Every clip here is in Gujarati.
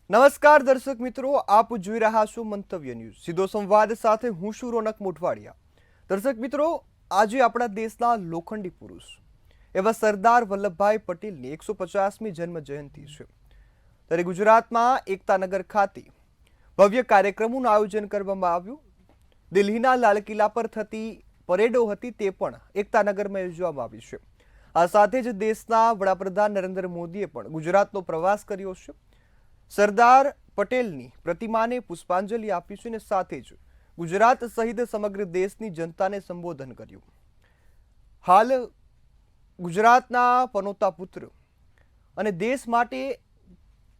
નમસ્કાર દર્શક મિત્રો, આપ જોઈ રહ્યા છો મંતવ્ય ન્યૂઝ સીધો સંવાદ સાથે હું છું રોનક મોઢવાડિયા। દર્શક મિત્રો, આજે આપણા દેશના લોખંડી પુરુષ એવા સરદાર વલ્લભભાઈ પટેલની 150મી જન્મ જયંતિ છે। ત્યારે ગુજરાતમાં એકતાનગર ખાતે ભવ્ય કાર્યક્રમોનું આયોજન કરવામાં આવ્યું। દિલ્હીના લાલ કિલ્લા પર થતી પરેડો હતી તે પણ એકતાનગરમાં યોજવામાં આવી છે। આ સાથે જ દેશના વડાપ્રધાન નરેન્દ્ર મોદીએ પણ ગુજરાતનો પ્રવાસ કર્યો છે। સરદાર પટેલની પ્રતિમાને પુષ્પાંજલિ આપી છે અને સાથે જ ગુજરાત સહિત સમગ્ર દેશની જનતાને સંબોધન કર્યું। હાલ ગુજરાતના પનોતા પુત્ર અને દેશ માટે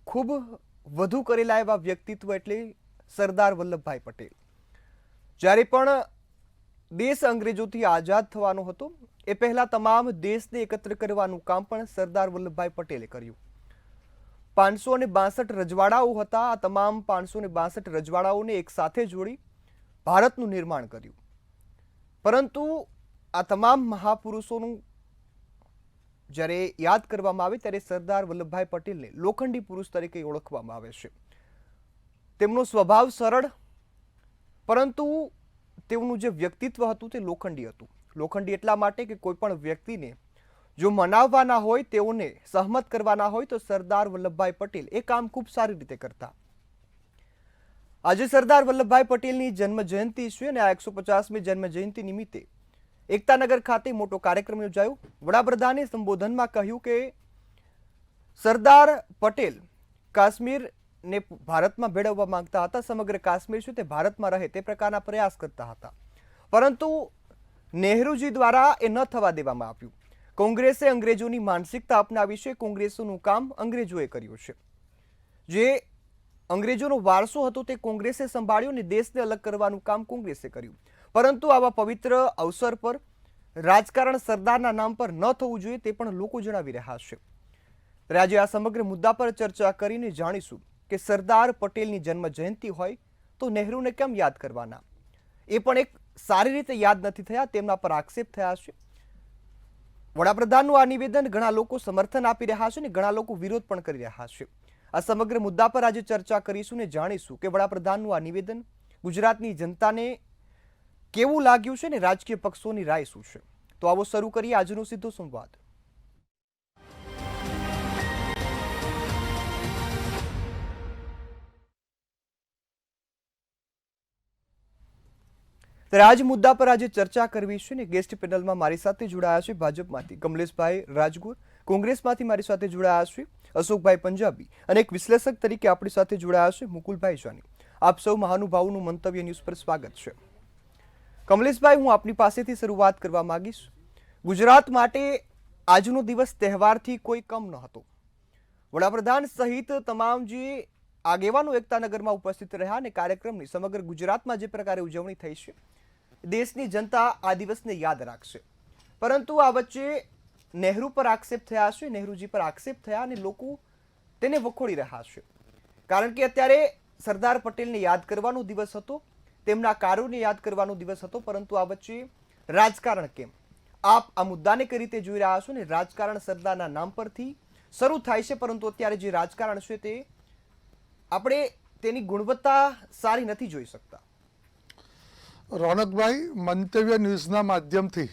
ખૂબ વધુ કરેલા એવા વ્યક્તિત્વ એટલે સરદાર વલ્લભભાઈ પટેલ। જ્યારે પણ દેશ અંગ્રેજોથી આઝાદ થવાનો હતો એ પહેલા તમામ દેશને એકત્ર કરવાનું કામ પણ સરદાર વલ્લભભાઈ પટેલે કર્યું। 562 રજવાડાઓ હતા। આ તમામ 562 રજવાડાઓને એક સાથે જોડી ભારતનું નિર્માણ કર્યું। પરંતુ આ તમામ મહાપુરુષોનું જ્યારે યાદ કરવામાં આવે ત્યારે સરદાર વલ્લભભાઈ પટેલને લોખંડી પુરુષ તરીકે ઓળખવામાં આવે છે। તેમનો સ્વભાવ સરળ, પરંતુ તેમનું જે વ્યક્તિત્વ હતું તે લોખંડી હતું। લોખંડી એટલા માટે કે કોઈ પણ વ્યક્તિને જો મનાવવાના હોય, તેઓને સહમત કરવાના હોય તો સરદાર વલ્લભભાઈ પટેલ એ કામ ખૂબ સારી રીતે કરતા। આજે સરદાર વલ્લભભાઈ પટેલની જન્મ જયંતિ છે અને આ 150મી જન્મ જયંતિ નિમિત્તે એકતાનગર ખાતે મોટો કાર્યક્રમ યોજાયો। વડાપ્રધાને સંબોધનમાં કહ્યું કે સરદાર પટેલ કાશ્મીરને ભારતમાં ભેળવવા માંગતા હતા। સમગ્ર કાશ્મીર છે તે ભારતમાં રહે તે પ્રકારના પ્રયાસ કરતા હતા, પરંતુ નહેરુજી દ્વારા એ ન થવા દેવામાં આવ્યું। કોંગ્રેસે અંગ્રેજોની માનસિકતા અપનાવી છે। કોંગ્રેસનું કામ અંગ્રેજોએ કર્યું છે। જે અંગ્રેજોનો વારસો હતો તે કોંગ્રેસે સંભાળ્યો અને દેશને અલગ કરવાનું કામ કોંગ્રેસે કર્યું। પરંતુ આવા પવિત્ર અવસર પર રાજકારણ સરદારના નામ પર ન થવું જોઈએ તે પણ લોકો જણાવી રહ્યા છે। ત્યારે આજે આ સમગ્ર મુદ્દા પર ચર્ચા કરીને જાણીશું કે સરદાર પટેલની જન્મ જયંતિ હોય તો નહેરુને કેમ યાદ કરવાના, એ પણ એક સારી રીતે યાદ નથી થયા, તેમના પર આક્ષેપ થયા છે। વડાપ્રધાનનું આ નિવેદન ઘણા લોકો સમર્થન આપી રહ્યા છે અને ઘણા લોકો વિરોધ પણ કરી રહ્યા છે। આ સમગ્ર મુદ્દા પર આજે ચર્ચા કરીશું ને જાણીશું કે વડાપ્રધાનનું આ નિવેદન ગુજરાતની જનતાને કેવું લાગ્યું છે ને રાજકીય પક્ષોની રાય શું છે। તો આવો શરૂ કરીએ આજનો સીધો સંવાદ। ત્યારે આજ મુદ્દા પર આજે ચર્ચા કરવી છે ને ગેસ્ટ પેનલમાં મારી સાથે જોડાયા છે ભાજપમાંથી કમલેશભાઈ રાજગોર, કોંગ્રેસમાંથી મારી સાથે જોડાયા છે અશોકભાઈ પંજાબી અને એક વિશ્લેષક તરીકે આપણી સાથે જોડાયા છે મુકુલભાઈ જાની। આપ સૌ મહાનુભાવોનું મંતવ્ય ન્યૂઝ પર સ્વાગત છે। કમલેશભાઈ, હું આપની પાસેથી શરૂઆત કરવા માંગીશ। ગુજરાત માટે આજનો દિવસ તહેવારથી કોઈ કમ ન હતો। વડાપ્રધાન સહિત તમામ જે આગેવાનો એકતાનગરમાં ઉપસ્થિત રહ્યા અને કાર્યક્રમની સમગ્ર ગુજરાતમાં જે પ્રકારે ઉજવણી થઈ છે, દેશની જનતા આ દિવસને યાદ રાખશે। પરંતુ આ વચ્ચે નહેરુ પર આક્ષેપ થયા છે, નહેરુજી પર આક્ષેપ થયા અને લોકો તેને વખોડી રહ્યા છે। કારણ કે અત્યારે સરદાર પટેલને યાદ કરવાનો દિવસ હતો, તેમના કાર્યોને યાદ કરવાનો દિવસ હતો, પરંતુ આ વચ્ચે રાજકારણ કેમ? આપ આ મુદ્દાને કઈ રીતે જોઈ રહ્યા છો ને રાજકારણ સરદારના નામ પરથી શરૂ થાય છે, પરંતુ અત્યારે જે રાજકારણ છે તે આપણે તેની ગુણવત્તા સારી નથી જોઈ શકતા। રોનકભાઈ, મંતવ્ય ન્યૂઝના માધ્યમથી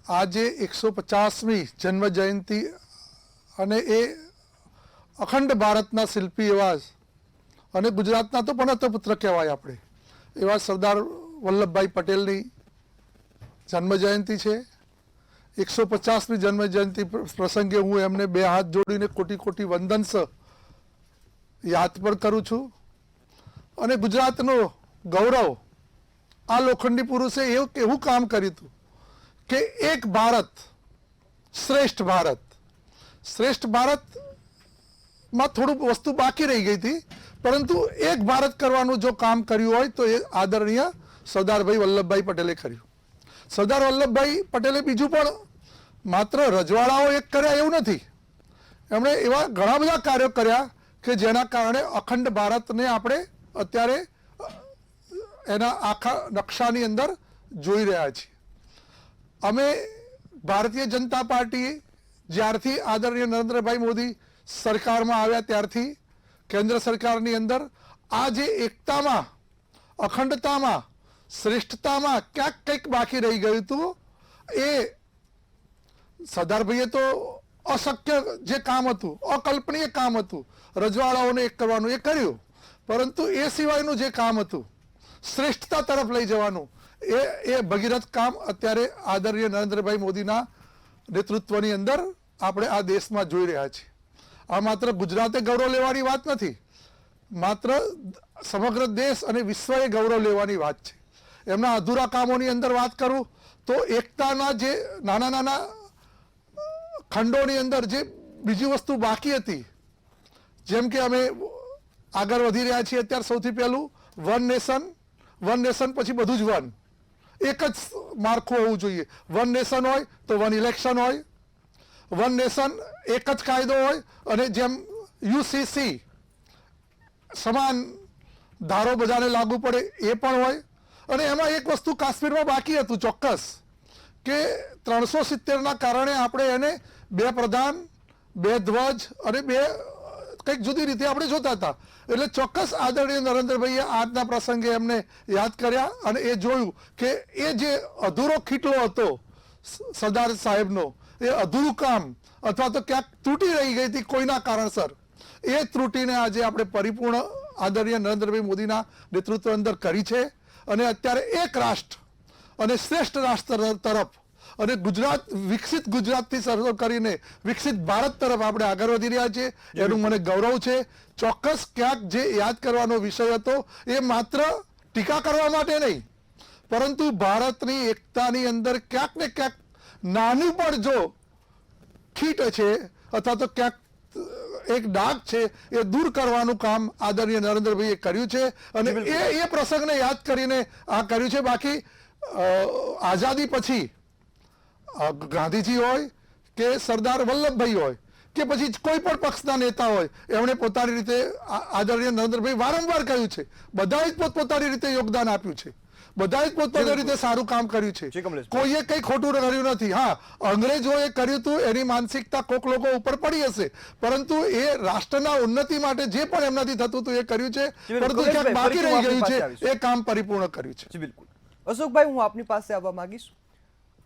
આજે 150મી જન્મ જયંતિ અને એ અખંડ ભારતના શિલ્પી એવા અને ગુજરાતના તો પનોતા પુત્ર કહેવાય આપણે એવા સરદાર વલ્લભભાઈ પટેલની જન્મ જયંતિ છે। 150મી જન્મ જયંતિ પ્રસંગે હું એમને બે હાથ જોડીને કોટી કોટી વંદન યાદ પણ કરું છું અને ગુજરાતનો ગૌરવ આ લોખંડી પુરુષે એવું કામ કર્યું હતું કે એક ભારત શ્રેષ્ઠ ભારત, શ્રેષ્ઠ ભારતમાં થોડુંક વસ્તુ બાકી રહી ગઈ હતી, પરંતુ એક ભારત કરવાનું જો કામ કર્યું હોય તો એ આદરણીય સરદારભાઈ વલ્લભભાઈ પટેલે કર્યું। સરદાર વલ્લભભાઈ પટેલે બીજું પણ માત્ર રજવાડાઓ એક કર્યા એવું નથી, એમણે એવા ઘણા બધા કાર્યો કર્યા કે જેના કારણે અખંડ ભારતને આપણે અત્યારે એના આખા નકશાની અંદર જોઈ રહ્યા છીએ। અમે ભારતીય જનતા પાર્ટી જ્યારથી આદરણીય નરેન્દ્રભાઈ મોદી સરકારમાં આવ્યા ત્યારથી કેન્દ્ર સરકારની અંદર આ જે એકતામાં, અખંડતામાં, શ્રેષ્ઠતામાં ક્યાંક કંઈક બાકી રહી ગયું હતું. એ સરદારભાઈએ તો અશક્ય જે કામ હતું, અકલ્પનીય કામ હતું, રજવાડાઓને એક કરવાનું એ કર્યું, પરંતુ એ સિવાયનું જે કામ હતું, શ્રેષ્ઠતા તરફ લઈ જવાનું, એ ભગીરથ કામ અત્યારે આદરણીય નરેન્દ્રભાઈ મોદીના નેતૃત્વની અંદર આપણે આ દેશમાં જોઈ રહ્યા છીએ. આ માત્ર ગુજરાતે ગૌરવ લેવાની વાત નથી, માત્ર સમગ્ર દેશ અને વિશ્વએ ગૌરવ લેવાની વાત છે. એમના અધૂરા કામોની અંદર વાત કરું તો એકતાના જે નાના નાના ખંડોની અંદર જે બીજી વસ્તુ બાકી હતી, જેમ કે અમે આગળ વધી રહ્યા છીએ અત્યારે સૌથી પહેલું વન નેશન પછી બધું જ વન, એક જ માળખું હોવું જોઈએ. વન નેશન હોય તો વન ઇલેક્શન હોય, વન નેશન એક જ કાયદો હોય, અને જેમ યુસીસી સમાન ધારો બધાને લાગુ પડે એ પણ હોય. અને એમાં એક વસ્તુ કાશ્મીરમાં બાકી હતું ચોક્કસ, કે 370ના કારણે આપણે એને 2 પ્રધાન, 2 ધ્વજ અને 2 કંઈક જુદી રીતે આપણે જોતા હતા. એટલે ચોક્કસ આદરણીય નરેન્દ્રભાઈએ આજના પ્રસંગે એમને યાદ કર્યા અને એ જોયું કે એ જે અધૂરો ખીટલો હતો સરદાર સાહેબનો, એ અધૂરું કામ અથવા તો ક્યાંક ત્રુટી રહી ગઈ હતી કોઈના કારણસર, એ ત્રુટીને આજે આપણે પરિપૂર્ણ આદરણીય નરેન્દ્રભાઈ મોદીના નેતૃત્વ અંદર કરી છે. અને અત્યારે એક રાષ્ટ્ર અને શ્રેષ્ઠ રાષ્ટ્ર તરફ અને ગુજરાત, વિકસિત ગુજરાતથી શરૂ કરીને વિકસિત ભારત તરફ આપણે આગળ વધી રહ્યા છીએ. એનું મને ગૌરવ છે. ચોક્કસ ક્યાંક જે યાદ કરવાનો વિષય હતો એ માત્ર ટીકા કરવા માટે નહીં, પરંતુ ભારતની એકતાની અંદર ક્યાંક ને ક્યાંક નાનું પણ જો ખીટ છે અથવા તો ક્યાંક એક ડાઘ છે એ દૂર કરવાનું કામ આદરણીય નરેન્દ્રભાઈએ કર્યું છે. અને એ પ્રસંગને યાદ કરીને આ કર્યું છે. બાકી આઝાદી પછી ગાંધીજી હોય કે સરદાર વલ્લભભાઈ હોય કે પછી કોઈ પણ પક્ષના નેતા હોય, એમણે પોતાની રીતે આદરણીય નરેન્દ્રભાઈ વારંવાર કહ્યું છે, બધાએ જ પોતપોતાની રીતે યોગદાન આપ્યું છે, બધાએ જ પોતપોતાની રીતે સારું કામ કર્યું છે, કોઈએ કંઈ ખોટું કર્યું નથી. હા, અંગ્રેજોએ કર્યું હતું એની માનસિકતા કોક લોકો ઉપર પડી હશે, પરંતુ એ રાષ્ટ્રના ઉન્નતિ માટે જે પણ એમનાથી થતું હતું એ કર્યું છે, પરંતુ ક્યાંક બાકી રહી ગયું છે એ કામ પરિપૂર્ણ કર્યું છે. બિલકુલ. અશોકભાઈ, હું આપની પાસે આવવા માંગીશ.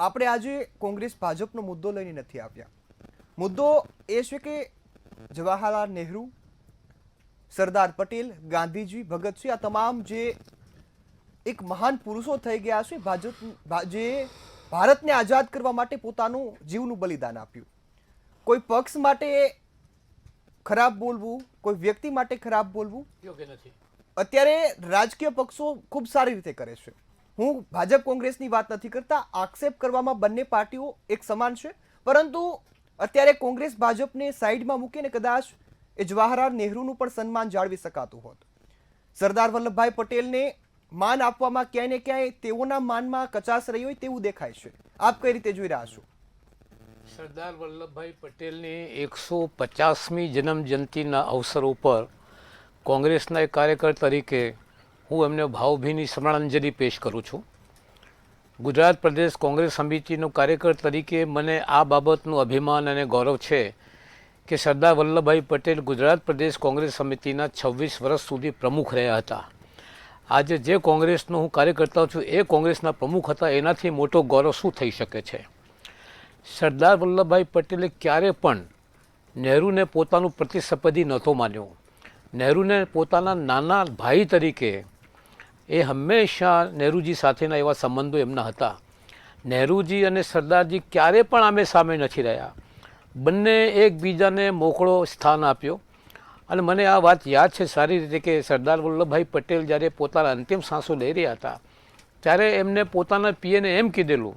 આપણે આજે કોંગ્રેસ ભાજપનો મુદ્દો લઈને નથી આવ્યા. મુદ્દો એ છે કે જવાહરલાલ નહેરુ, સરદાર પટેલ, ગાંધીજી, ભગતસિંહ, આ તમામ જે એક મહાન પુરુષો થઈ ગયા છે, જે ભારતને આઝાદ કરવા માટે પોતાનું જીવનું બલિદાન આપ્યું. કોઈ પક્ષ માટે ખરાબ બોલવું, કોઈ વ્યક્તિ માટે ખરાબ બોલવું યોગ્ય નથી. અત્યારે રાજકીય પક્ષો ખૂબ સારી રીતે કરે છે. હું ભાજપ કોંગ્રેસની વાત નથી કરતા, આક્ષેપ કરવામાં બંને પાર્ટીઓ એક સમાન છે, પરંતુ અત્યારે કોંગ્રેસ ભાજપને સાઈડમાં મૂકીને કદાચ એ જવાહરલાલ નહેરુનું પણ સન્માન જાળવી શકાતું હોત. સરદાર વલ્લભભાઈ પટેલને માન આપવામાં ક્યાંય ને ક્યાંય તેઓના માનમાં કચાશ રહી હોય તેવું દેખાય છે. આપ કઈ રીતે જોઈ રહ્યા છો? સરદાર વલ્લભભાઈ પટેલની 150મી જન્મ જયંતિના અવસર ઉપર કોંગ્રેસના એક કાર્યકર તરીકે હું એમને ભાવભીની શ્રદ્ધાંજલિ પેશ કરું છું. ગુજરાત પ્રદેશ કોંગ્રેસ સમિતિનો કાર્યકર તરીકે મને આ બાબતનું અભિમાન અને ગૌરવ છે કે સરદાર વલ્લભભાઈ પટેલ ગુજરાત પ્રદેશ કોંગ્રેસ સમિતિના 26 વર્ષ સુધી પ્રમુખ રહ્યા હતા. આજે જે કોંગ્રેસનો હું કાર્યકર્તા છું એ કોંગ્રેસના પ્રમુખ હતા, એનાથી મોટો ગૌરવ શું થઈ શકે છે? સરદાર વલ્લભભાઈ પટેલે ક્યારે પણ નહેરુને પોતાનું પ્રતિસ્પર્ધી નહોતો માન્યો. નહેરુને પોતાના નાના ભાઈ તરીકે એ હંમેશા નહેરુજી સાથેના એવા સંબંધો એમના હતા. નહેરુજી અને સરદારજી ક્યારે પણ આમે સામે નથી રહ્યા. બંને એકબીજાને મોકળો સ્થાન આપ્યો. અને મને આ વાત યાદ છે સારી રીતે કે સરદાર વલ્લભભાઈ પટેલ જ્યારે પોતાના અંતિમ સાંસો લઈ રહ્યા હતા ત્યારે એમને પોતાના પીએને એમ કીધેલું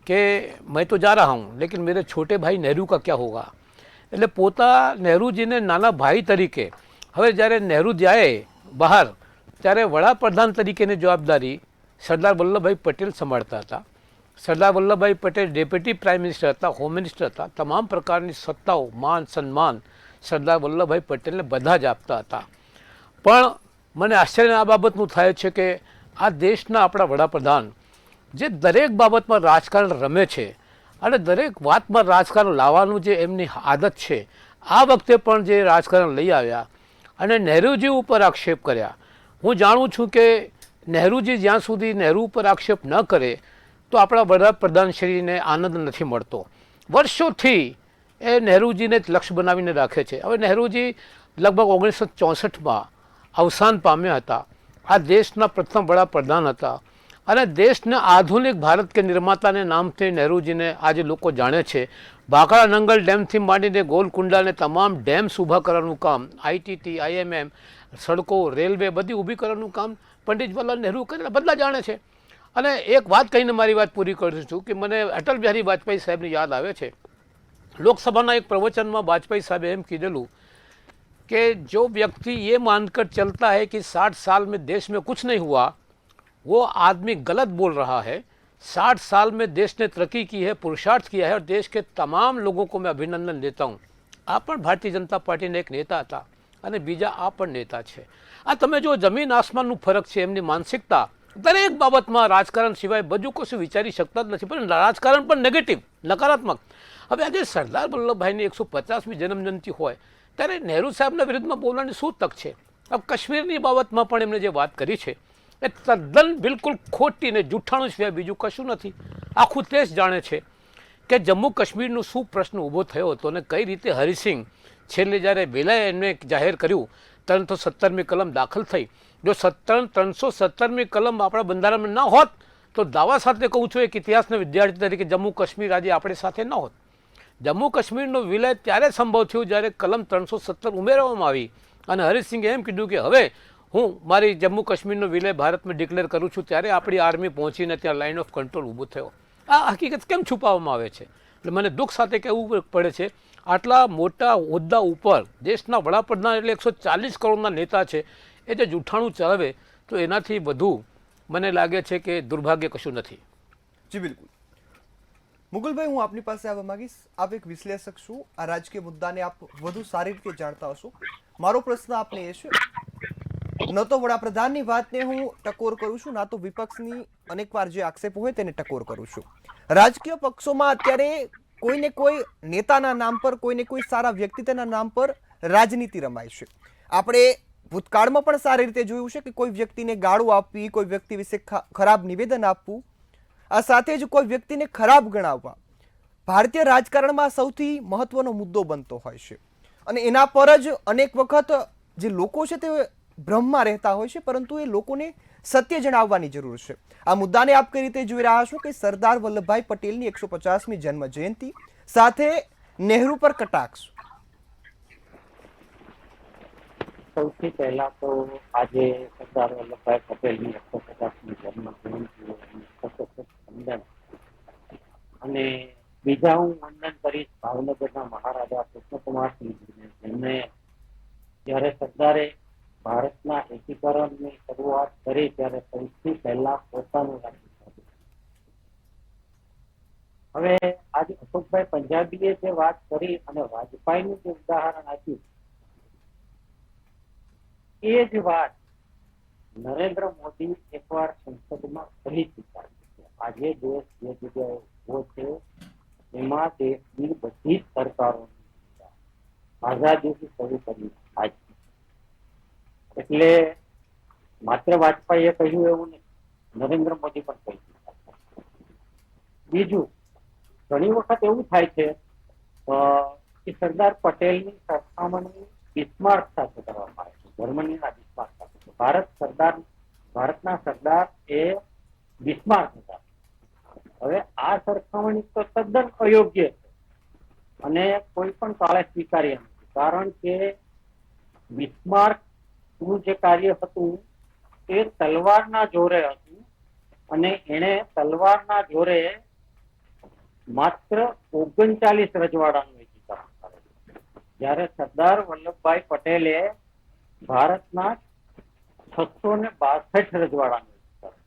કે મેં તો જા રહા હું લેકિન મેરે છોટે ભાઈ નહેરુ કા ક્યા હોગા. એટલે પોતા નહેરુજીને નાના ભાઈ તરીકે, હવે જ્યારે નહેરુ જાય બહાર ત્યારે વડાપ્રધાન તરીકેની જવાબદારી સરદાર વલ્લભભાઈ પટેલ સંભાળતા હતા. Sardar Vallabhbhai Patel deputy prime minister હતા, હોમ મિનિસ્ટર હતા. તમામ પ્રકારની સત્તાઓ, માન સન્માન સરદાર વલ્લભભાઈ પટેલને બધા જ આપતા હતા. પણ મને આશ્ચર્ય આ બાબતનું થાય છે કે આ દેશના આપણા વડાપ્રધાન જે દરેક બાબતમાં રાજકારણ રમે છે અને દરેક વાતમાં રાજકારણ લાવવાનું જે એમની આદત છે, આ વખતે પણ જે રાજકારણ લઈ આવ્યા અને નહેરુજી ઉપર આક્ષેપ કર્યા. હું જાણું છું કે નહેરુજી જ્યાં સુધી નહેરુ ઉપર આક્ષેપ ન કરે તો આપણા વડાપ્રધાનશ્રીને આનંદ નથી મળતો. વર્ષોથી એ નહેરુજીને જ લક્ષ્ય બનાવીને રાખે છે. હવે નહેરુજી લગભગ 1964માં અવસાન પામ્યા હતા. આ દેશના પ્રથમ વડાપ્રધાન હતા અને દેશના આધુનિક ભારત કે નિર્માતાને નામથી નહેરુજીને આજે લોકો જાણે છે. ભાખડા નંગલ ડેમથી માંડીને ગોલકુંડાને તમામ ડેમ્સ ઊભા કરવાનું કામ, આઈટીટી, આઈએમએમ, સડકો, રેલવે બધી ઊભી કરવાનું કામ પંડિત જવાહરલાલ નહેરુ કરેલા બધા જાણે છે. અને એક વાત કહીને મારી વાત પૂરી કરું છું કે મને અટલ બિહારી વાજપેયી સાહેબની યાદ આવે છે. લોકસભાના એક પ્રવચનમાં વાજपेयी साहब એમ કીધેલું कि जो व्यक्ति ये मानकर चलता है कि 60 साल में देश में कुछ नहीं हुआ, वो आदमी गलत बोल रहा है. 60 साल में देश ने तरक्की की है, पुरुषार्थ किया है और देश के तमाम लोगों को मैं अभिनंदन देता हूँ. આ પણ ભારતીય જનતા પાર્ટીના એક નેતા હતા અને બીજા આ પણ નેતા છે. આ તમે જો જમીન આસમાનનું ફરક છે. એમની માનસિકતા દરેક બાબતમાં રાજકારણ સિવાય બધું કશું વિચારી શકતા જ નથી, પણ રાજકારણ પણ નેગેટિવ, નકારાત્મક. હવે આજે સરદાર વલ્લભભાઈની 150મી જન્મજયંતિ હોય ત્યારે નહેરુ સાહેબના વિરુદ્ધમાં બોલવાની શું તક છે? હવે કાશ્મીરની બાબતમાં પણ એમણે જે વાત કરી છે એ તદ્દન બિલકુલ ખોટી ને જૂઠાણું સિવાય બીજું કશું નથી. આખું દેશ જાણે છે કે જમ્મુ કાશ્મીરનો શું પ્રશ્ન ઊભો થયો હતો અને કઈ રીતે હરિસિંહ છેલ્લે જ્યારે વેલાએ એમને જાહેર કર્યું 317મી કલમ દાખલ થઈ. જો 317મી કલમ આપણા બંધારણમાં ન હોત તો દાવા સાથે કહું છું એક ઇતિહાસના વિદ્યાર્થી તરીકે જમ્મુ કાશ્મીર આજે આપણી સાથે ન હોત. જમ્મુ કાશ્મીરનો વિલય ત્યારે સંભવ થયો જ્યારે કલમ 317 ઉમેરવામાં આવી અને હરિસિંહે એમ કીધું કે હવે હું મારી જમ્મુ કાશ્મીરનો વિલય ભારતમાં ડિક્લેર કરું છું. ત્યારે આપણી આર્મી પહોંચીને ત્યાં લાઇન ઓફ કંટ્રોલ ઊભો થયો. આ હકીકત કેમ છુપાવવામાં આવે છે? એટલે મને દુઃખ સાથે કહેવું પડે છે આટલા મોટા હોદ્દા ઉપર દેશના વડાપ્રધાન એટલે 140 કરોડના નેતા છે એ જે જૂઠાણું ચલાવે તો એનાથી વધુ મને લાગે છે કે દુર્ભાગ્ય કશું નથી. જી બિલકુલ. મુગલભાઈ, હું આપની પાસે આવવા માંગીશ. આપ એક વિશ્લેષક છો, આ રાજકીય મુદ્દાને આપ વધુ સારી રીતે જાણતા હશો. મારો પ્રશ્ન આપને એ છે, ન તો વડાપ્રધાનની વાતને હું ટકોર કરું છું, ના તો વિપક્ષની અનેકવાર જે આક્ષેપો હોય તેને ટકોર કરું છું. રાજકીય પક્ષોમાં અત્યારે કોઈને કોઈ નેતાના નામ પર, કોઈને કોઈ સારા વ્યક્તિત્વના નામ પર રાજનીતિ રમાય છે. આપણે ભૂતકાળમાં પણ સારી રીતે જોયું છે કે કોઈ વ્યક્તિને ગાળો આપવી, કોઈ વ્યક્તિ વિશે ખરાબ નિવેદન આપવું, આ સાથે જ કોઈ વ્યક્તિને ખરાબ ગણાવવા ભારતીય રાજકારણમાં સૌથી મહત્વનો મુદ્દો બનતો હોય છે. અને એના પર જ અનેક વખત જે લોકો છે તે ભ્રમમાં રહેતા હોય છે, પરંતુ એ લોકોને સત્ય જણાવવાની જરૂર છે. આ મુદ્દાને આપ કઈ રીતે જોઈ રહ્યા છો કે સરદાર વલ્લભભાઈ પટેલની 150મી જન્મ જયંતિ સાથે નહેરુ પર કટાક્ષ? સૌથી પહેલા તો આજે સરદાર વલ્લભભાઈ પટેલની 150મી જન્મ વંદન અને બીજા હું વંદન કરીશ ભાવનગરના મહારાજા કૃષ્ણકુમારસિંહજીને, જેમને જ્યારે સરદારે ભારતના એકીકરણની શરૂઆત કરી ત્યારે સૌથી પહેલા પોતાનું રાજ્ય સ્થાપ્યું. હવે આજે અશોકભાઈ પંજાબીએ જે વાત કરી અને વાજપેયીનું જે ઉદાહરણ આપ્યું એ જ વાત નરેન્દ્ર મોદી એકવાર સંસદમાં કહી ચૂક્યા છે. આજે દેશ જે જગ્યાએ ઉભો છે એમાં દેશની બધી જ સરકારોની આઝાદીથી શરૂ કરી આજ. એટલે માત્ર વાજપેયીએ કહ્યું એવું નહીં, નરેન્દ્ર મોદી પણ કહી ચૂક્યા. બીજું, ઘણી વખત એવું થાય છે કે સરદાર પટેલની સરખામણી બિસ્માર્ક સાથે કરવામાં આવે છે, જર્મનીના બિસ્માર્ક સાથે. ભારતના સરદાર એ બિસ્માર્ક હતા. હવે આ સરખામણી તો તદ્દન અયોગ્ય છે અને કોઈ પણ કાળે સ્વીકાર્ય નથી, કારણ કે બિસ્માર્ક નું જે કાર્ય હતું એ તલવારના જોરે હતું અને એને તલવારના જોરે માત્ર 39 રજવાડાનું એકીકરણ કરેલું, જ્યારે સરદાર વલ્લભભાઈ પટેલે ભારતના 662 રજવાડાનું એકીકરણ.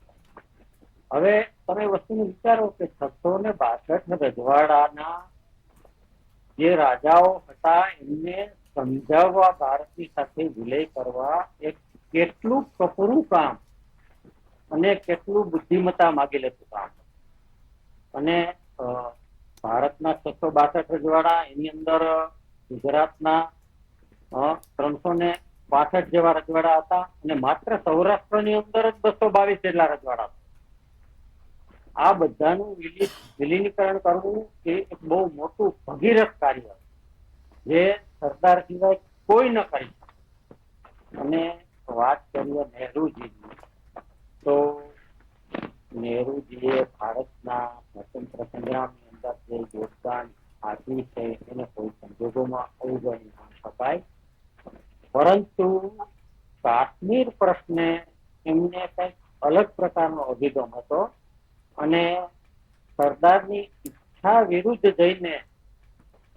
હવે તમે વસ્તુને વિચારો કે 662 રજવાડાના જે રાજાઓ હતા એમને સમજાવવા, ભારતની સાથે વિલય કરવા એક કેટલું કપરું કામ અને કેટલું બુદ્ધિમત્તા માગી લેતું કામ. અને ભારતના 662 રજવાડા, એની અંદર ગુજરાતના 365 65 જેવા રજવાડા હતા અને માત્ર સૌરાષ્ટ્રની અંદર જ 222 જેટલા રજવાડા હતા. આ બધાનું વિલીનીકરણ કરવું એ એક બહુ મોટું ભગીરથ કાર્ય જે સરદાર સિવાય કોઈ ન કરી શકે. અને વાત કરીએ નહેરુજીની, તો નહેરુજીએ ભારતના સ્વતંત્ર સંગ્રામની અંદર જે યોગદાન આપ્યું છે એને કોઈ સંજોગોમાં અવગણી ન શકાય. પરંતુ કાશ્મીર પ્રશ્ને એમને કંઈક અલગ પ્રકારનો અભિગમ હતો અને સરદારની ઈચ્છા વિરુદ્ધ જઈને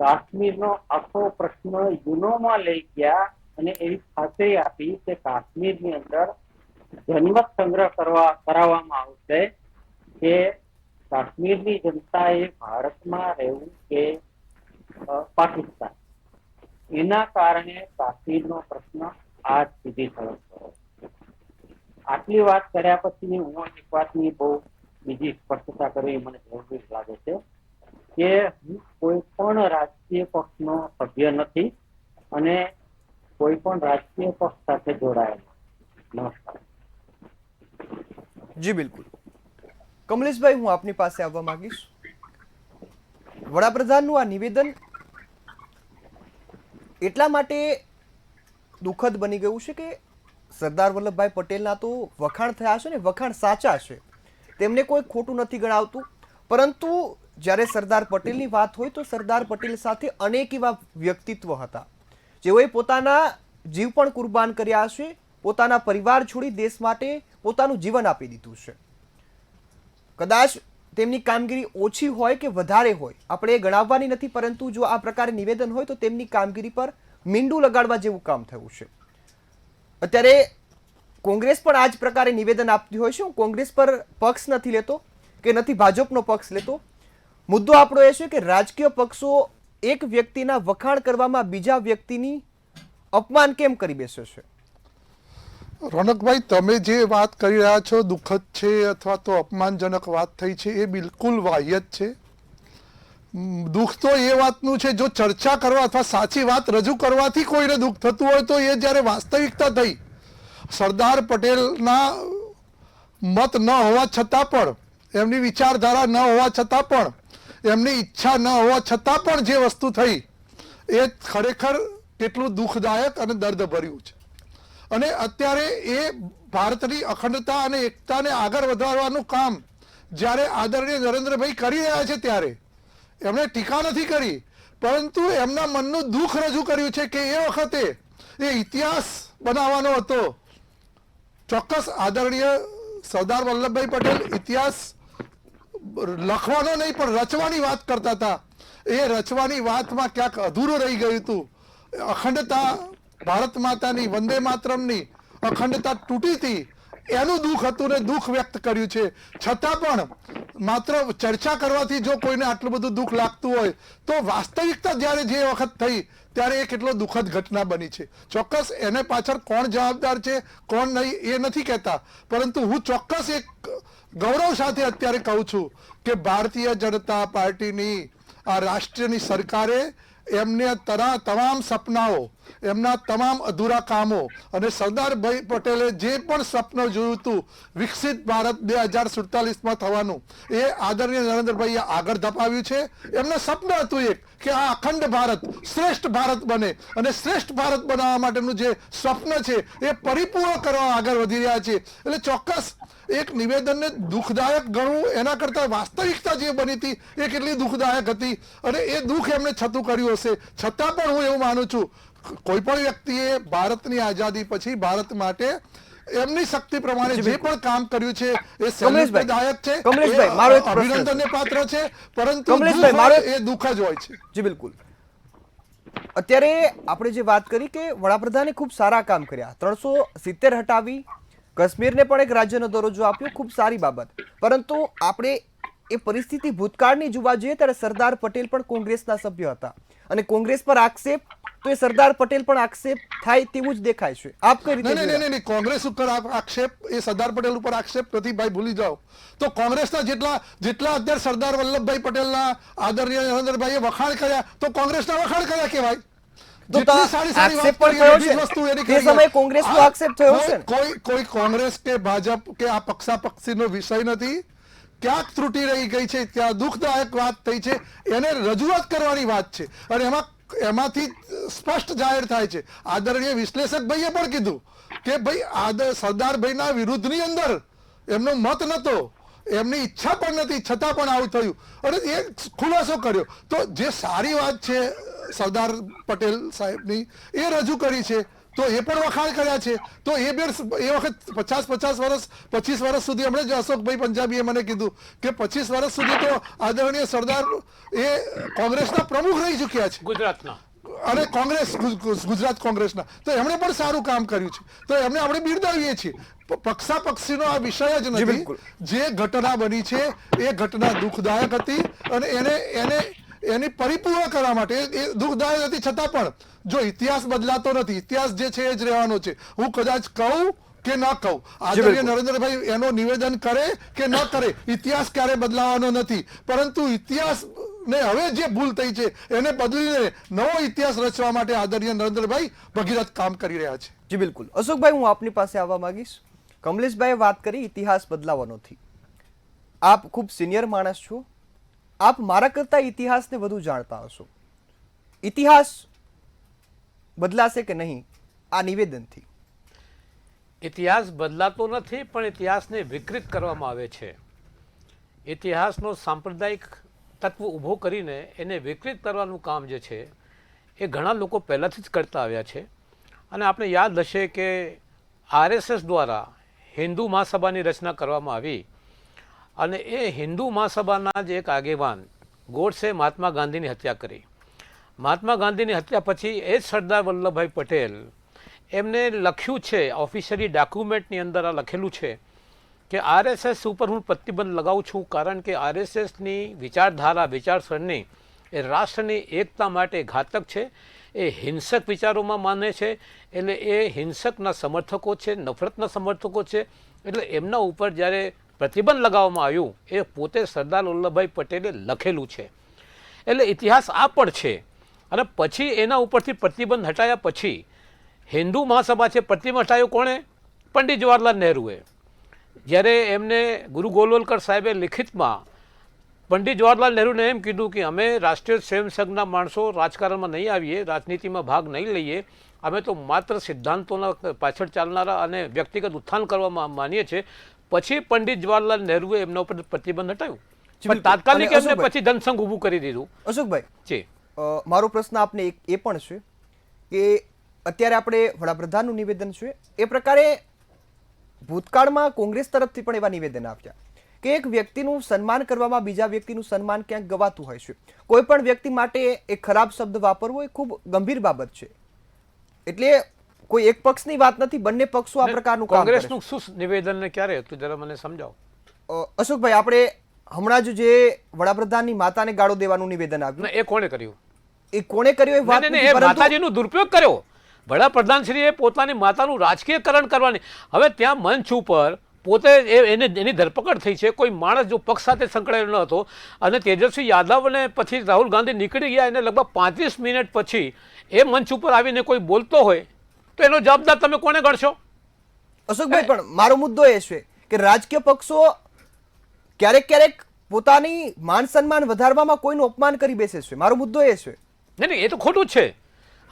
કાશ્મીરનો આખો પ્રશ્ન યુનોમાં લઈ ગયા અને એવી ખાતરી આપી કે કાશ્મીરની અંદર જનમત સંગ્રહ કરાવવામાં આવશે કે કાશ્મીરની જનતાએ ભારતમાં રહેવું કે પાકિસ્તાન. એના કારણે કાશ્મીરનો પ્રશ્ન આજ સુધી થયો. આટલી વાત કર્યા પછી હું એક વાતની બહુ બીજી સ્પષ્ટતા કરવી મને જરૂરી લાગે છે કે હું કોઈ પણ રાજકીય પક્ષનો સભ્ય નથી અને કોઈ પણ રાજકીય પક્ષ સાથે જોડાયેલો. નમસ્કાર. જી બિલકુલ. કમલેશભાઈ, હું આપની પાસે આવવા માંગીશ. વડાપ્રધાનનું આ નિવેદન એટલા માટે દુઃખદ બની ગયું છે કે સરદાર વલ્લભભાઈ પટેલના તો વખાણ થયા છે ને વખાણ સાચા છે, તેમને કોઈ ખોટું નથી ગણાવતું. પરંતુ જ્યારે સરદાર પટેલની વાત હોય તો સરદાર પટેલ સાથે અનેક એવા વ્યક્તિત્વ હતા જેઓએ પોતાના જીવ પણ કુરબાન કર્યા છે, પોતાના પરિવાર છોડી દેશ માટે પોતાનું જીવન આપી દીધું છે. કદાચ તેમની કામગીરી ઓછી હોય કે વધારે હોય આપણે એ ગણાવવાની નથી, પરંતુ જો આ પ્રકારે નિવેદન હોય તો તેમની કામગીરી પર મીંડું લગાડવા જેવું કામ થયું છે. અત્યારે કોંગ્રેસ પણ આ જ પ્રકારે નિવેદન આપતી હોય છે. હું કોંગ્રેસ પર પક્ષ નથી લેતો કે નથી ભાજપનો પક્ષ લેતો. મુદ્દો આપણો એ છે કે રાજકીય પક્ષો એક વ્યક્તિના વખાણ કરવામાં બીજા વ્યક્તિની અપમાન કેમ કરી બેસે છે? રોનકભાઈ, તમે જે વાત કરી રહ્યા છો દુઃખદ છે અથવા તો અપમાનજનક વાત થઈ છે એ બિલકુલ વાહિયત છે. દુઃખ તો એ વાતનું છે જો ચર્ચા કરવા અથવા સાચી વાત રજૂ કરવાથી કોઈને દુઃખ થતું હોય તો એ જ્યારે વાસ્તવિકતા થઈ સરદાર પટેલના મત ન હોવા છતાં પણ, એમની વિચારધારા ન હોવા છતાં પણ, એમની ઈચ્છા ન હોવા છતાં પણ જે વસ્તુ થઈ એ ખરેખર કેટલું દુઃખદાયક અને દર્દભર્યું છે. અને અત્યારે એ ભારતની અખંડતા અને એકતાને આગળ વધારવાનું કામ જ્યારે આદરણીય નરેન્દ્રભાઈ કરી રહ્યા છે ત્યારે એમણે ટીકા નથી કરી, પરંતુ એમના મનનું દુઃખ રજૂ કર્યું છે કે એ વખતે એ ઇતિહાસ બનાવવાનો હતો. ચોક્કસ આદરણીય સરદાર વલ્લભભાઈ પટેલ ઇતિહાસ લખવાનો નહીં પણ રચવાની વાત કરતા હતા. એ રચવાની વાતમાં ક્યાંક અધૂરું રહી ગયું હતું. અખંડતા, ભારત માતાની, વંદે માતરમની અખંડતા તૂટી હતી એનું દુઃખ હતું ને દુઃખ વ્યક્ત કર્યું છે. છતાં પણ માત્ર ચર્ચા કરવાથી જો કોઈને આટલું બધું દુઃખ લાગતું હોય તો વાસ્તવિકતા જ્યારે જે વખત થઈ ત્યારે એ કેટલો દુઃખદ ઘટના બની છે. ચોક્કસ એને પાછળ કોણ જવાબદાર છે કોણ નહીં એ નથી કહેતા, પરંતુ હું ચોક્કસ એક ગૌરવ સાથે અત્યારે કહું છું કે ભારતીય જનતા પાર્ટીની આ રાષ્ટ્રની સરકારે એમને તમામ સપનાઓ, એમના તમામ અધૂરા કામો અને સરદારભાઈ પટેલે જે પણ સપનું જોયું હતું વિકસિત ભારત 2047માં થવાનું એ આદરણીય નરેન્દ્રભાઈએ આગળ ધપાવ્યું છે. એમનું સપનું હતું એક કે આ અખંડ ભારત શ્રેષ્ઠ ભારત બને અને શ્રેષ્ઠ ભારત બનાવવા માટેનું જે સ્વપ્ન છે એ પરિપૂર્ણ કરવા આગળ વધી રહ્યા છે. એટલે ચોક્કસ એક નિવેદનને દુઃખદાયક ગણવું એના કરતાં વાસ્તવિકતા જે બની હતી એ કેટલી દુઃખદાયક હતી અને એ દુઃખ એમને છતું કર્યું હશે. છતાં પણ હું એવું માનું છું કોઈ પણ વ્યક્તિએ ભારતની આઝાદી પછી ભારત માટે એમની શક્તિ પ્રમાણે જે પણ કામ કર્યું છે એ સૌદાયક છે, અભિનંદનને પાત્ર છે, પરંતુ એ દુઃખ જ હોય છે. જી બિલકુલ. અત્યારે આપણે જે વાત કરી કે વડાપ્રધાને ખૂબ સારા કામ કર્યા, 370 હટાવી, કાશ્મીરને પણ એક રાજ્યનો દરજ્જો આપ્યો, ખૂબ સારી બાબત. પરંતુ આપણે એ પરિસ્થિતિ ભૂતકાળની જોવા જઈએ ત્યારે સરદાર પટેલ પણ કોંગ્રેસના સભ્ય હતા અને કોંગ્રેસ પર આક્ષેપ તો એ સરદાર પટેલ પણ આક્ષેપ થાય તેવું જ દેખાય છે. આપ કઈ રીતે? નહીં, કોંગ્રેસ ઉપર આક્ષેપ એ સરદાર પટેલ ઉપર આક્ષેપ નથી ભાઈ, ભૂલી જાઓ. તો કોંગ્રેસના જેટલા અત્યારે સરદાર વલ્લભભાઈ પટેલના આદરણીય નરેન્દ્રભાઈએ વખાણ કર્યા તો કોંગ્રેસના વખાણ કર્યા કહેવાય. તો જેટલી સારી સારી આક્ષેપ વાત પણ કરીએ, થયો બધી જ છે. વસ્તુ એની તે કરીએ. સમયે કોંગ્રેસનો આ આક્ષેપ થયો છે ને? કોઈ કોંગ્રેસ કે ભાજપ કે આ પક્ષાપક્ષીનો વિષય નથી. ક્યાંક ત્રુટિ રહી ગઈ છે, ત્યાં દુઃખદાયક વાત થઈ છે, એને રજૂઆત કરવાની વાત છે. અને એમાંથી સ્પષ્ટ જાહેર થાય છે. આદરણીય વિશ્લેષક ભાઈએ પણ કીધું કે ભાઈ સરદારભાઈના વિરુદ્ધની અંદર એમનો મત નતો, એમની ઈચ્છા પણ નથી, છતાં પણ આવું થયું અને એ ખુલાસો કર્યો. તો જે સારી વાત છે સરદાર પટેલ સાહેબની એ રજૂ કરી છે, તો એ પણ વખાણ કર્યા છે. તો એ વખત 50 વર્ષ 25 વર્ષ સુધી હમણાં જ અશોકભાઈ પંજાબીએ મને કીધું કે 25 વર્ષ સુધી તો આદરણીય સરદાર એ કોંગ્રેસના પ્રમુખ રહી ચૂક્યા છે ગુજરાતના. અને ગુજરાત કોંગ્રેસના. તો એમણે પણ સારું કામ કર્યું છે, તો એમને આપણે બિરદાવીએ છીએ. પક્ષાપક્ષીનો આ વિષય જ નથી. બિલકુલ. જે ઘટના બની છે એ ઘટના દુઃખદાયક હતી અને એની પરિપૂર્ણ કરવા માટે એ દુઃખદાયક હતી, છતાં પણ જો ઇતિહાસ બદલાતો નથી, ઇતિહાસ જે છે એ જ રહેવાનો છે. હું કદાચ કહું કે ન કહું, આદરણીય નરેન્દ્રભાઈ એનો નિવેદન કરે કે ન કરે, ઇતિહાસ ક્યારે બદલાવાનો નથી. પરંતુ ઇતિહાસ ને હવે જે ભૂલ થઈ છે એને બદલીને નવો ઇતિહાસ રચવા માટે આદરણીય નરેન્દ્રભાઈ ભગીરથ કામ કરી રહ્યા છે. જી બિલકુલ. અશોકભાઈ, હું આપની પાસે આવવા માંગીશ. કમલેશભાઈએ વાત કરી ઇતિહાસ બદલાવાનો નથી. આપ ખૂબ સિનિયર માણસ છો, આપ મારા કરતા ઇતિહાસને વધુ જાણતા હશો. ઇતિહાસ બદલાશે કે નહીં આ નિવેદનથી? ઇતિહાસ બદલાતો નથી, પણ ઇતિહાસને વિકૃત કરવામાં આવે છે. ઇતિહાસનો સાંપ્રદાયિક તત્વ ઊભો કરીને એને વિકૃત કરવાનું કામ જે છે એ ઘણા લોકો પહેલાંથી જ કરતા આવ્યા છે. અને આપણે યાદ હશે કે RSS દ્વારા હિન્દુ મહાસભાની રચના કરવામાં આવી અને એ હિન્દુ મહાસભાના જ એક આગેવાન ગોડસે મહાત્મા ગાંધીની હત્યા કરી. મહાત્મા ગાંધીની હત્યા પછી એ જ સરદાર વલ્લભભાઈ પટેલ એમને લખ્યું છે, ઓફિશિયલી ડોક્યુમેન્ટની અંદર આ લખેલું છે કે RSS ઉપર હું પ્રતિબંધ લગાવું છું, કારણ કે RSSની વિચારધારા, વિચારસરણી એ રાષ્ટ્રની એકતા માટે ઘાતક છે. એ હિંસક વિચારોમાં માને છે, એટલે એ હિંસકના સમર્થકો છે, નફરતના સમર્થકો છે. એટલે એમના ઉપર જ્યારે પ્રતિબંધ લગાવવામાં આવ્યું એ પોતે સરદાર વલ્લભભાઈ પટેલે લખેલું છે. એટલે ઇતિહાસ આ પણ છે. અને પછી એના ઉપરથી પ્રતિબંધ હટાયા પછી હિન્દુ મહાસભા છે, પ્રતિબંધ હટાયો કોણે? પંડિત જવાહરલાલ નહેરુએ. જ્યારે એમને ગુરુ ગોલવલકર સાહેબે લિખિતમાં પંડિત જવાહરલાલ નહેરુને એમ કીધું કે અમે રાષ્ટ્રીય સ્વયંસેવકના માણસો રાજકારણમાં નહીં આવીએ, રાજનીતિમાં ભાગ નહીં લઈએ, અમે તો માત્ર સિદ્ધાંતોના પાછળ ચાલનારા અને વ્યક્તિગત ઉત્થાન કરવામાં માનીએ છીએ. પછી પંડિત જવાહરલાલ નહેરુએ એમના ઉપર પ્રતિબંધ હટાવ્યું, પણ તાત્કાલિક એમને પછી ધનસંઘ ઊભું કરી દીધું. અશોકભાઈ, જી, મારો પ્રશ્ન આપને એ પણ છે કે અત્યારે આપણે વડાપ્રધાનનું નિવેદન છે એ પ્રકારે ભૂતકાળમાં કોંગ્રેસ તરફથી પણ એવા નિવેદન આવ્યા કે એક વ્યક્તિનું સન્માન કરવામાં બીજા વ્યક્તિનું સન્માન ક્યાંક ગવાતું હોય છે. કોઈ પણ વ્યક્તિ માટે એક ખરાબ શબ્દ વાપરવો એ ખૂબ ગંભીર બાબત છે. એટલે કોઈ એક પક્ષની વાત નથી, બંને પક્ષો આ પ્રકારનું કામ કરે છે. કોંગ્રેસનું શું નિવેદન ને ક્યારે હતું જરા મને સમજાવો. અશોકભાઈ, આપણે હમણાં જ જે વડાપ્રધાનની માતાને ગાળો દેવાનું નિવેદન આવ્યું એ કોણે કર્યું? એ કોણે કર્યું એ વાત નથી, પરંતુ માતાજીનો દુરુપયોગ કર્યો. વડાપ્રધાનશ્રીએ પોતાની માતાનું રાજકીયકરણ કરવાની. હવે ત્યાં મંચ ઉપર પોતે એની ધરપકડ થઈ છે. કોઈ માણસ જો પક્ષ સાથે સંકળાયેલો ન હતો અને તેજસ્વી યાદવ અને પછી રાહુલ ગાંધી નીકળી ગયા એને લગભગ 35 મિનિટ પછી એ મંચ ઉપર આવીને કોઈ બોલતો હોય તો એનો જવાબદાર તમે કોને ગણશો? અશોકભાઈ, પણ મારો મુદ્દો એ છે કે રાજકીય પક્ષો ક્યારેક ક્યારેક પોતાની માન સન્માન વધારવામાં કોઈનું અપમાન કરી બેસે છે. મારો મુદ્દો એ છે. નહીં, એ તો ખોટું જ છે.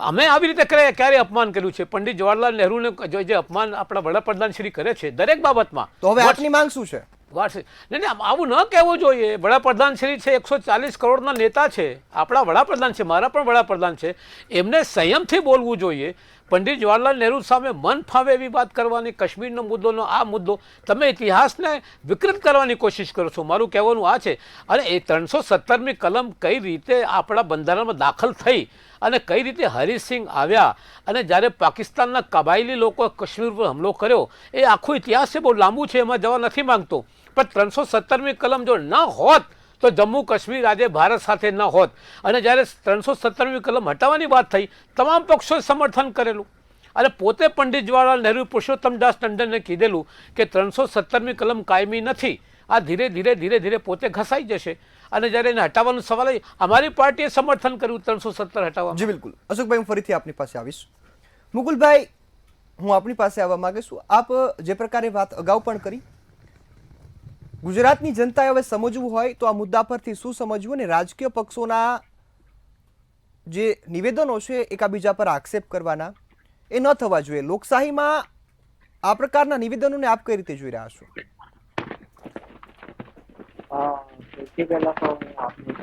અમે આવી રીતે ક્યારે અપમાન કર્યું છે? પંડિત જવાહરલાલ નહેરુને જે અપમાન આપણા વડાપ્રધાન શ્રી કરે છે દરેક બાબતમાં, તો હવે આપની માંગ શું છે? નહીં, આવું ન કહેવું જોઈએ. વડાપ્રધાન શ્રી છે, 140 કરોડના નેતા છે, આપણા વડાપ્રધાન છે, મારા પણ વડાપ્રધાન છે, એમને સંયમથી બોલવું જોઈએ. પંડિત જવાહરલાલ નહેરુ સામે મન ફાવે એવી વાત કરવાની, કાશ્મીરનો મુદ્દોનો આ મુદ્દો, તમે ઇતિહાસને વિકૃત કરવાની કોશિશ કરો છો. મારું કહેવાનું આ છે. અને એ 317મી કલમ કઈ રીતે આપણા બંધારણમાં દાખલ થઈ અને કઈ રીતે હરીસિંહ આવ્યા અને જ્યારે પાકિસ્તાનના કબાયલી લોકો કાશ્મીર પર હુમલો કર્યો, એ આખો ઇતિહાસ છે, બહુ લાંબુ છે, એમાં જવા નથી માંગતો. પણ 317મી કલમ જો ન હોત તો જમ્મુ કાશ્મીર આજે ભારત સાથે ન હોત. અને જ્યારે 317મી કલમ હટાવવાની વાત થઈ, તમામ પક્ષોએ સમર્થન કરેલું. અને પોતે પંડિત જવાહરલાલ નહેરુ પુરુષોત્તમ દાસ ટંડને કીધેલું કે 317મી કલમ કાયમી નથી, આ ધીરે ધીરે પોતે ઘસાઈ જશે. અને જ્યારે એને હટાવવાનો સવાલ આવ્યો, અમારી પાર્ટીએ સમર્થન કર્યું 317 હટાવવા. જી બિલકુલ. અશોકભાઈ, હું ફરીથી આપની પાસે આવીશ. મુકુલભાઈ, હું આપની પાસે આવવા માંગીશું. આપ જે પ્રકારે વાત અગાઉ પણ કરી, ગુજરાતની જનતાએ હવે સમજવું હોય તો આ મુદ્દા પરથી શું સમજવું, અને રાજકીય પક્ષોના જે નિવેદનો છે એકાબીજા પર આક્ષેપ કરવાના એ ન થવા જોઈએ. લોકશાહીમાં આ પ્રકારના નિવેદનોને આપ કઈ રીતે જોઈ રહ્યા છો? સૌથી પહેલા તો હું આપની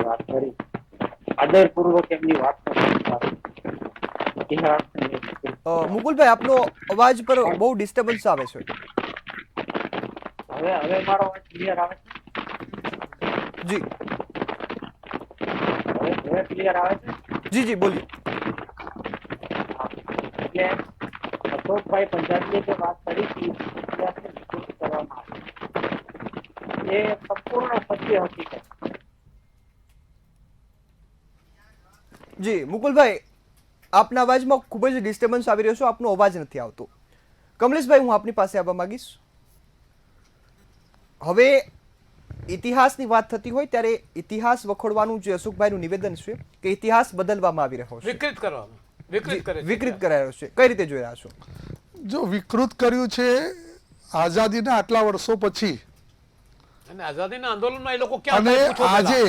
વાત કરી, આદરપૂર્વક એમની વાત ઇતિહાસ. મુકુલભાઈ, આપનો અવાજ પર બહુ ડિસ્ટર્બન્સ આવે છે. હવે મારો અવાજ ક્લિયર આવે છે? જી હવે ક્લિયર આવે છે? જી જી બોલીએ. એટલે અશોકભાઈ પંજાબીએ જે વાત કરી હતી ઇતિહાસને વિકૃત કરવામાં આવી, એ સંપૂર્ણ સત્ય હકીકત. જી મુકુલભાઈ, આપના અવાજમાં ખૂબ જ ડિસ્ટર્બન્સ આવી રહ્યો છે, આપનો અવાજ નથી આવતો. કમલેશભાઈ, હું આપની પાસે આવવા માંગીશ. હવે ઇતિહાસની વાત થતી હોય ત્યારે ઇતિહાસ વખોડવાનું જે અશોકભાઈનું નિવેદન છે કે ઇતિહાસ બદલવામાં આવી રહ્યો છે, વિકૃત કરવામાં, વિકૃત કરે છે. વિકૃત કરાયો છે, કઈ રીતે જોઈ રહ્યા છો? જો વિકૃત કર્યું છે આઝાદીના આટલા વર્ષો પછી, અને આઝાદીના આંદોલનમાં એ લોકો ક્યાં અને હતા એ પૂછો પહેલા. આજે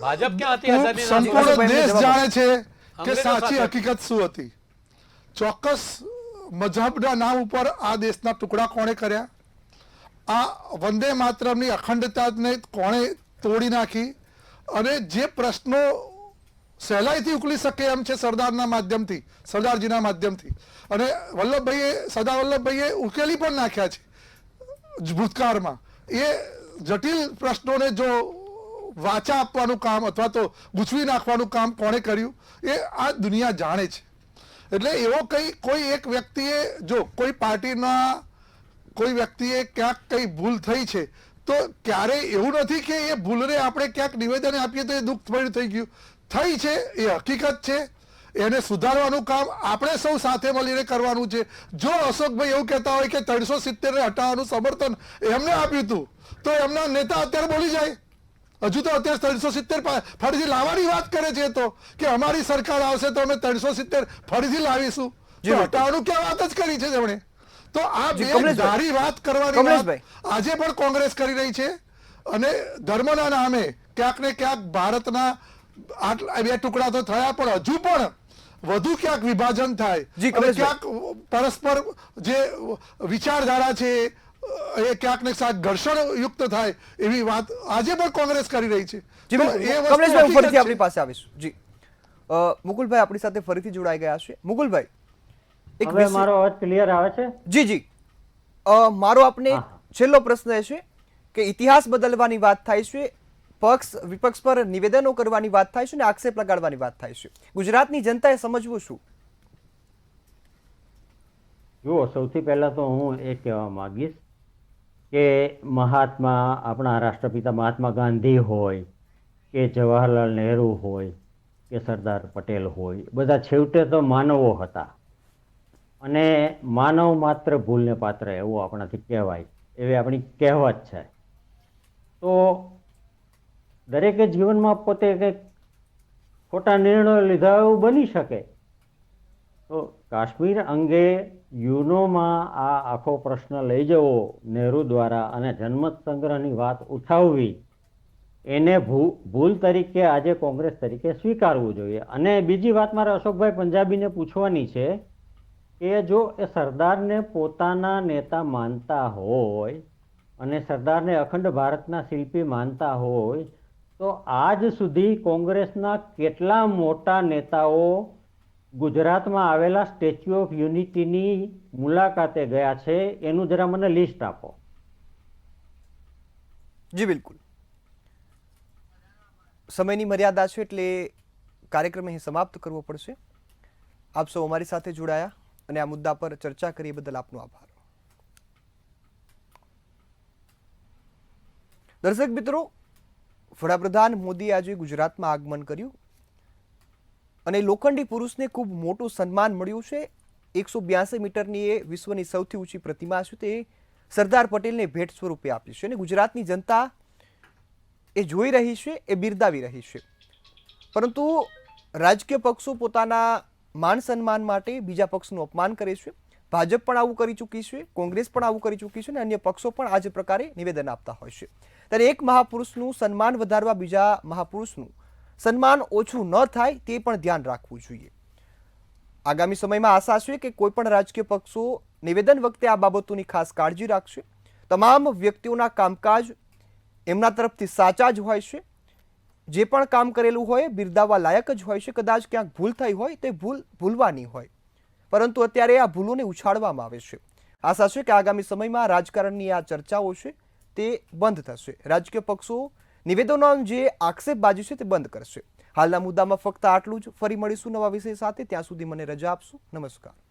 ભાજપ ક્યાં હતી આઝાદીના સંપૂર્ણ આંદોલનમાં? દેશ જાણે છે કે અંગ્રેજો સાચી સાથે. હકીકત શું હતી. ચોક્કસ મજહબના નામ ઉપર આ દેશના ટુકડા કોણે કર્યા, આ વંદે માતરમની અખંડતાને કોણે તોડી નાખી, અને જે પ્રશ્નો સહેલાઈથી ઉકલી શકે એમ છે સરદારના માધ્યમથી, સરદારજીના માધ્યમથી, અને સરદાર વલ્લભભાઈએ ઉકેલી પણ નાખ્યા છે ભૂતકાળમાં. એ જટિલ પ્રશ્નોને જો વાચા આપવાનું કામ અથવા તો ગૂંચવી નાખવાનું કામ કોણે કર્યું એ આ દુનિયા જાણે છે. એટલે એવો કોઈ એક વ્યક્તિએ, જો કોઈ પાર્ટીના કોઈ વ્યક્તિએ ક્યાંક કંઈ ભૂલ થઈ છે તો ક્યારેય એવું નથી કે એ ભૂલને આપણે ક્યાંક નિવેદન આપીએ તો એ દુઃખ થઈ ગયું. થઈ છે એ હકીકત છે, એને સુધારવાનું કામ આપણે સૌ સાથે મળીને કરવાનું છે. જો અશોકભાઈ એવું કહેતા હોય કે 370 ને હટાવવાનું સમર્થન એમને આપ્યું હતું તો એમના નેતા અત્યારે બોલી જાય. હજુ તો અત્યારે 370 ફરીથી લાવવાની વાત કરે છે, તો કે અમારી સરકાર આવશે તો અમે 370 ફરીથી લાવીશું. તો હટાવવાનું ક્યાં વાત જ કરી છે તેમણે? તો આ બે ધારી વાત કરવાની વાત આજે પણ કોંગ્રેસ કરી રહી છે, અને ધર્મના નામે ક્યાંક ને ક્યાંક ભારતના આટલા બે ટુકડા તો થયા, પણ હજુ પણ વધુ ક્યાંક વિભાજન થાય, અને ક્યાંક પરસ્પર જે વિચારધારા છે એ ક્યાંક ને ક્યાંક ઘર્ષણ યુક્ત થાય એવી વાત આજે પણ કોંગ્રેસ કરી રહી છે. કમલેશભાઈ, ફરીથી આપણી પાસે આવીશું. જી મુકુલભાઈ આપણી સાથે ફરીથી જોડાઈ ગયા છે. મુકુલભાઈ, હવે મારો અવાજ ક્લિયર આવે છે? જી જી. મારો આપને છેલ્લો પ્રશ્ન એ છે કે ઇતિહાસ બદલવાની વાત થાય છે, પક્ષ વિપક્ષ પર નિવેદનો કરવાની વાત થાય છે અને આક્ષેપ લગાડવાની વાત થાય છે. ગુજરાતની જનતાએ સમજવું શું? જુઓ, સૌથી પહેલા તો હું એ કહેવા માંગીશ કે આપણા રાષ્ટ્રપિતા મહાત્મા ગાંધી હોય કે જવાહરલાલ નહેરુ હોય કે સરદાર પટેલ હોય, બધા છેવટે તો માનવો હતા, અને માનવ માત્ર ભૂલને પાત્ર એવું આપણાથી કહેવાય, એવી આપણી કહેવત છે. તો દરેકે જીવનમાં પોતે કંઈક ખોટા નિર્ણયો લીધા એવું બની શકે. તો કાશ્મીર અંગે યુનોમાં આ આખો પ્રશ્ન લઈ જવો નહેરુ દ્વારા અને જનમત સંગ્રહની વાત ઉઠાવવી, એને ભૂલ તરીકે આજે કોંગ્રેસ તરીકે સ્વીકારવું જોઈએ. અને બીજી વાત મારે અશોકભાઈ પંજાબીને પૂછવાની છે કે જો એ સરદારને પોતાના નેતા માનતા હોય અને સરદારને અખંડ ભારતના શિલ્પી માનતા હોય, તો આજ સુધી કોંગ્રેસના કેટલા મોટા નેતાઓ ગુજરાતમાં આવેલા સ્ટેચ્યુ ઓફ યુનિટીની મુલાકાતે ગયા છે, એનું જરા મને લિસ્ટ આપો. જી બિલકુલ. સમયની મર્યાદા છે એટલે કાર્યક્રમ અહીં સમાપ્ત કરવો પડશે. આપ સૌ અમારી સાથે જોડાયા અને આ મુદ્દા પર ચર્ચા કરી બદલ આપનો આભાર. દર્શક મિત્રો, વડાપ્રધાન મોદીએ આજે ગુજરાતમાં આગમન કર્યું અને લોખંડી પુરુષને ખૂબ મોટું સન્માન મળ્યું છે. 182 મીટરની એ વિશ્વની સૌથી ઊંચી પ્રતિમા છે તે સરદાર પટેલને ભેટ સ્વરૂપે આપી છે અને ગુજરાતની જનતા એ જોઈ રહી છે, એ બિરદાવી રહી છે. પરંતુ રાજકીય પક્ષો પોતાના માન સન્માન માટે બીજા પક્ષનું અપમાન કરે છે. ભાજપ પણ આવું કરી ચૂકી છે, કોંગ્રેસ પણ આવું કરી ચૂકી છે અને અન્ય પક્ષો પણ આ જ પ્રકારે નિવેદન આપતા હોય છે. ત્યારે એક મહાપુરુષનું સન્માન વધારવા બીજા મહાપુરુષનું સન્માન ઓછું ન થાય તે પણ ધ્યાન રાખવું જોઈએ. આગામી સમયમાં આશા છે કે કોઈ પણ રાજકીય પક્ષો નિવેદન વખતે આ બાબતોની ખાસ કાળજી રાખશે. તમામ વ્યક્તિઓના કામકાજ એમના તરફથી સાચા જ હોય છે. જે પણ કામ કરેલું હોય બિરદાવવા લાયક જ હોય છે. કદાચ ક્યાંક ભૂલ થઈ હોય તે ભૂલ ભૂલવાની હોય, પરંતુ અત્યારે આ ભૂલોને ઉછાળવામાં આવે છે. આશા છે કે આગામી સમયમાં રાજકારણની આ ચર્ચાઓ છે તે બંધ થશે. રાજકીય પક્ષો નિવેદનો જે આક્ષેપબાજી છે તે બંધ કરશે. હાલના મુદ્દામાં ફક્ત આટલું જ. ફરી મળીશું નવા વિષય સાથે. ત્યાં સુધી મને રજા આપશો. નમસ્કાર.